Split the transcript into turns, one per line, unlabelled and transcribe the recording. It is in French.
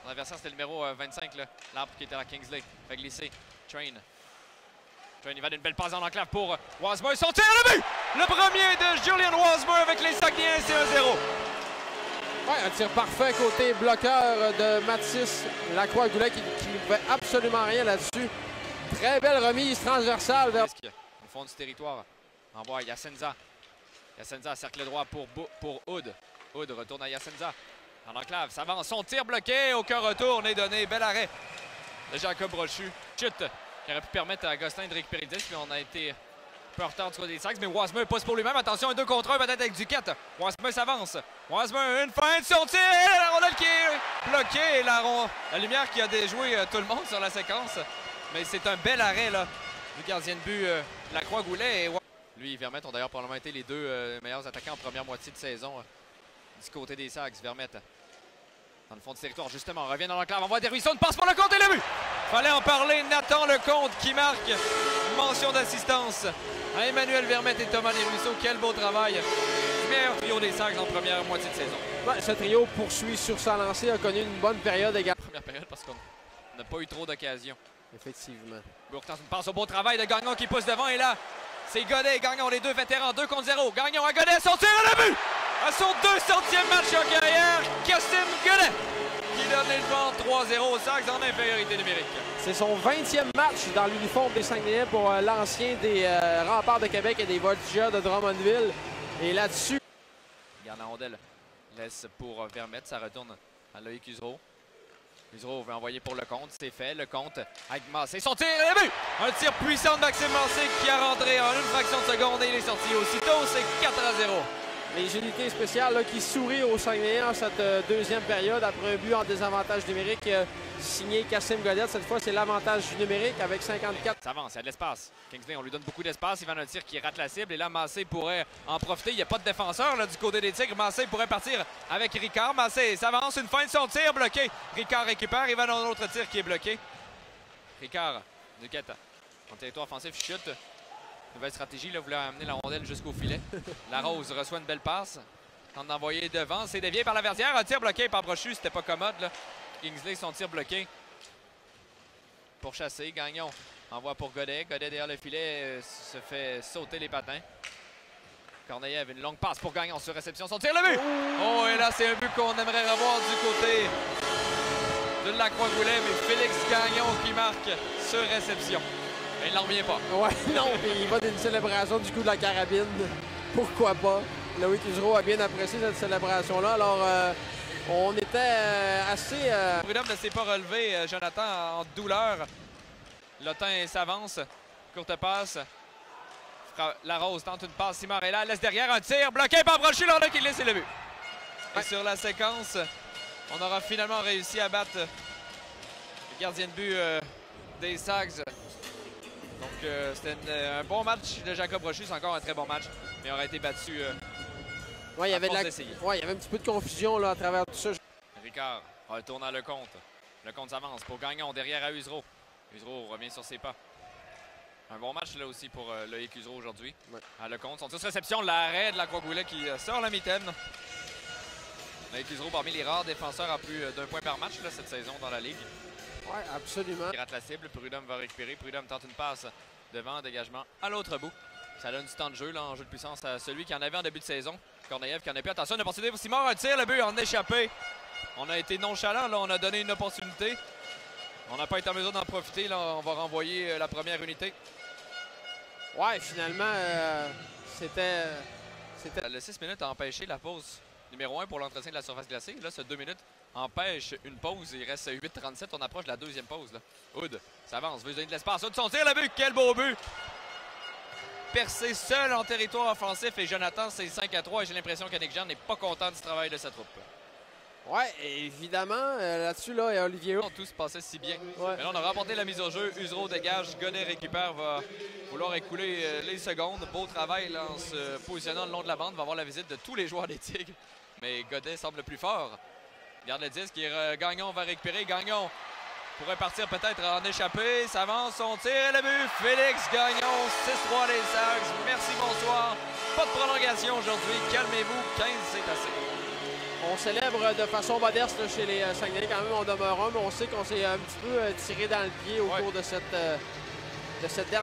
Son adversaire, c'était le numéro 25, l'arbre qui était à Kingsley. Fait glisser. Train. Train, il va d'une belle passe en enclave pour Wasmer. Son tir, le but! Le premier de Julian Wasmer avec les Saguenayens, c'est 1-0.
Ouais, un tir parfait côté bloqueur de Mathis Lacroix-Goulet qui ne pouvait absolument rien là-dessus. Très belle remise transversale vers...
Au fond du territoire. Envoie Yasenza. Yasenza, cercle droit pour Hood. Hood retourne à Yasenza. En enclave, ça avance. Son tir bloqué. Aucun retour n'est donné. Bel arrêt de Jacob Brochu. Chute qui aurait pu permettre à Gosselin de récupérer le disque, mais on a été un peu en retard du côté des Sags. Mais Wasmer pousse pour lui-même. Attention, un 2 contre 1 peut-être avec Duquette. Wasmer s'avance. Wasmer, une feinte, son tir. La rondelle qui est bloquée. La lumière qui a déjoué tout le monde sur la séquence. Mais c'est un bel arrêt là, du gardien de but Lacroix-Goulet. Et lui et Vermette ont d'ailleurs probablement été les deux meilleurs attaquants en première moitié de saison du côté des Sags. Vermette dans le fond du territoire, justement, revient dans l'enclave, envoie Desruisseaux, une passe pour Lecomte et le but! Fallait en parler, Nathan Lecomte qui marque. Mention d'assistance à Emmanuel Vermette et Thomas Desruisseaux. Quel beau travail du meilleur trio des Sags en première moitié de saison.
Ouais, ce trio poursuit sur sa lancée, a connu une bonne période également.
Première période parce qu'on n'a pas eu trop d'occasions.
Effectivement.
Bourton une passe au beau travail de Gagnon qui pousse devant et là, c'est Godet et Gagnon, les deux vétérans, 2 contre 0. Gagnon à Godet, son tir à le but! À son 200e match en carrière, Kassim Godet qui donne les devants 3-0 aux Sags en infériorité numérique.
C'est son 20e match dans l'uniforme des Saguenayens pour l'ancien des Remparts de Québec et des Voltigeurs de Drummondville. Et là-dessus...
Garde la rondelle, laisse pour Vermette, ça retourne à Loïc Usereau. Usereau veut envoyer pour Lecomte, c'est fait. Lecomte avec Massé, son tir et le but! Un tir puissant de Maxime Massé qui a rentré en une fraction de seconde et il est sorti aussitôt, c'est 4-0.
Les unités spéciales là, qui sourient aux Saguenayens en cette deuxième période après un but en désavantage numérique signé Kassim Godet. Cette fois, c'est l'avantage numérique avec 54.
Ça avance, il y a de l'espace. Kingsley, on lui donne beaucoup d'espace. Il va un tir qui rate la cible. Et là, Massé pourrait en profiter. Il n'y a pas de défenseur là, du côté des Tigres. Massé pourrait partir avec Ricard. Massé s'avance, une fin de son tir bloqué. Ricard récupère. Il va dans un autre tir qui est bloqué. Ricard, Duquette, en territoire offensif, chute. Nouvelle stratégie, là, voulait amener la rondelle jusqu'au filet. Larose reçoit une belle passe. Tente d'envoyer devant. C'est dévié par la Verdière. Un tir bloqué par Brochu. C'était pas commode. Là. Kingsley, son tir bloqué. Pour chasser. Gagnon envoie pour Godet. Godet derrière le filet se fait sauter les patins. Corneillev, une longue passe pour Gagnon sur réception. Son tir, le but! Oh, et là, c'est un but qu'on aimerait revoir du côté de Lacroix-Goulet. Mais Félix Gagnon qui marque sur réception. Mais il n'en revient pas.
Ouais, non, il va d'une célébration du coup de la carabine. Pourquoi pas? Loïc Usereau a bien apprécié cette célébration-là. Alors, on était assez...
Prud'homme ne s'est pas relevé, Jonathan, en douleur. Lotin s'avance. Courte passe. Larose tente une passe. Simard est là, laisse derrière un tir. Bloqué par Brochu, l'on a qui laisse le but. Et sur la séquence, on aura finalement réussi à battre le gardien de but des Sags. Donc, c'était un bon match de Jacob Brochu. C'est encore un très bon match. Mais il aurait été battu
ouais, il y avait un petit peu de confusion là, à travers tout ça.
Ricard retourne à Lecomte. Lecomte s'avance pour Gagnon derrière à Usereau. Usereau revient sur ses pas. Un bon match là aussi pour Loïc Usereau aujourd'hui. Ouais. À Lecomte. Son tir réception, l'arrêt de Lacroix-Goulet qui sort la mitaine. Loïc Usereau parmi les rares défenseurs à plus d'1 point par match là, cette saison dans la Ligue.
Oui, absolument.
Il rate la cible, Prud'homme va récupérer. Prud'homme tente une passe devant, dégagement à l'autre bout. Ça donne du temps de jeu là, en jeu de puissance à celui qui en avait en début de saison. Corneillev qui en a plus. Attention, une opportunité pour Simard, un tir, le but en échappé. On a été nonchalant, là, on a donné une opportunité. On n'a pas été en mesure d'en profiter, là, on va renvoyer la première unité.
Ouais, finalement, c'était...
Le 6 minutes a empêché la pause numéro 1 pour l'entretien de la surface glacée. Là, ce 2 minutes empêche une pause. Il reste 8:37. On approche de la deuxième pause. Là. Hood s'avance, veut donner de l'espace. Hood, son tir, le but. Quel beau but! Percé seul en territoire offensif. Et Jonathan, c'est 5-3. Et j'ai l'impression qu'Yannick Jean n'est pas content du travail de sa troupe.
Ouais, évidemment. Là-dessus, là, et Olivier.
Tout se passait si bien.
Ouais.
Mais là, on a remporté la mise au jeu. Usereau dégage. Godet récupère. Va vouloir écouler les secondes. Beau travail là, en se positionnant le long de la bande. Va avoir la visite de tous les joueurs des Tigres. Mais Godet semble plus fort. Garde le disque. Gagnon va récupérer. Gagnon pourrait partir peut-être en échappée. S'avance, son tir, le but. Félix Gagnon, 6-3 les Sags. Merci, bonsoir. Pas de prolongation aujourd'hui. Calmez-vous. 15, c'est assez.
On célèbre de façon modeste là, chez les Saguenayens. Quand même, on demeure un, mais on sait qu'on s'est un petit peu tiré dans le pied au cours de cette dernière.